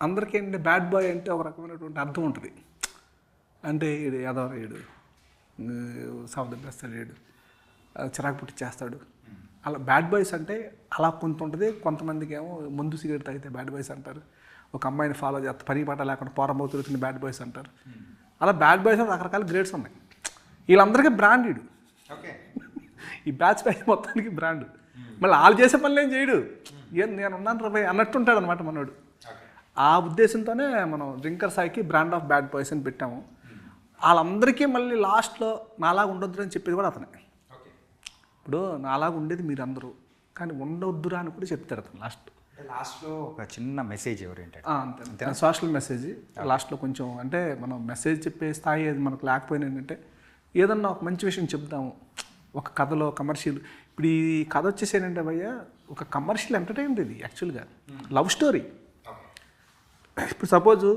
అందరికీ ఏంటంటే bad boy అంటే ఒక రకమైనటువంటి అర్థం ఉంటుంది. అంటే ఈడు ఎదవరేడు, సవదస్తాడు, ఏడు చిరాకు పుట్టి చేస్తాడు. అలా బ్యాడ్ బాయ్స్ అంటే అలా కొంత ఉంటుంది. కొంతమందికి ఏమో ముందు సిగరెట్ తాగితే బ్యాడ్ బాయ్స్ అంటారు. ఒక అమ్మాయిని ఫాలో చేస్తే పని పాట లేకుండా పోరమవుతున్న బ్యాడ్ బాయ్స్ అంటారు. అలా బ్యాడ్ బాయ్స్ రకరకాల గ్రేడ్స్ ఉన్నాయి. వీళ్ళందరికీ బ్రాండ్ ఈడు. ఈ బ్యాచ్ బ్యాచ్ మొత్తానికి బ్రాండ్. మళ్ళీ వాళ్ళు చేసే పనులు ఏం చేయడు. ఏం నేను ఉన్నాను రా అన్నట్టుంటాడు అనమాట మనోడు. ఆ ఉద్దేశంతోనే మనం డ్రింకర్ సాయికి బ్రాండ్ ఆఫ్ బ్యాడ్ బాయ్స్ అని పెట్టాము. వాళ్ళందరికీ మళ్ళీ లాస్ట్లో నాలాగా ఉండొద్దు అని చెప్పేది కూడా అతనే. ఇప్పుడు నాలాగా ఉండేది మీరు అందరూ, కానీ ఉండొద్దురా అని కూడా చెప్తారు అతను లాస్ట్లో ఒక చిన్న మెసేజ్ ఎవరేంటంటే అంతే సోషల్ మెసేజ్ లాస్ట్లో కొంచెం. అంటే మనం మెసేజ్ చెప్పే స్థాయి అది మనకు లేకపోయినా ఏంటంటే ఏదన్నా ఒక మంచి విషయం చెప్తాము. ఒక కథలో కమర్షియల్, ఇప్పుడు ఈ కథ వచ్చేసి ఏంటంటే భయ్య ఒక కమర్షియల్ ఎంటర్టైన్మెంట్ ఇది యాక్చువల్గా లవ్ స్టోరీ. ఇప్పుడు సపోజు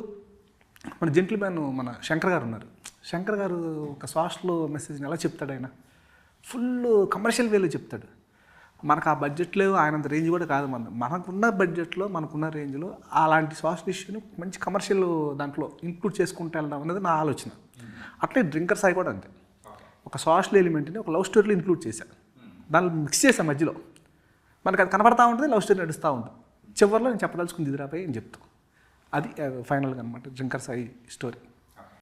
మన జెంటిల్మ్యాన్ మన శంకర్ గారు ఉన్నారు. శంకర్ గారు ఒక సోషల్ మెసేజ్ని ఎలా చెప్తాడు, ఆయన ఫుల్ కమర్షియల్ వేలో చెప్తాడు. మనకు ఆ బడ్జెట్లో ఆయనంత రేంజ్ కూడా కాదు. మనకున్న బడ్జెట్లో మనకున్న రేంజ్లో అలాంటి సోషల్ ఇష్యూని మంచి కమర్షియల్ దాంట్లో ఇంక్లూడ్ చేసుకుంటూ వెళ్ళడం అనేది నా ఆలోచన. అట్లే డ్రింకర్ సాయి కూడా అంతే. ఒక సోషల్ ఎలిమెంట్ని ఒక లవ్ స్టోరీలో ఇంక్లూడ్ చేశాను, దాన్ని మిక్స్ చేశాను మధ్యలో. మనకు అది కనబడతా ఉంటుంది, లవ్ స్టోరీ నడుస్తూ ఉంటుంది. చివరిలో నేను చెప్పదలుచుకుంది ఇదిరాపై అని చెప్తాను. అది ఫైనల్గా అనమాట డ్రింకర్ సాయి స్టోరీ.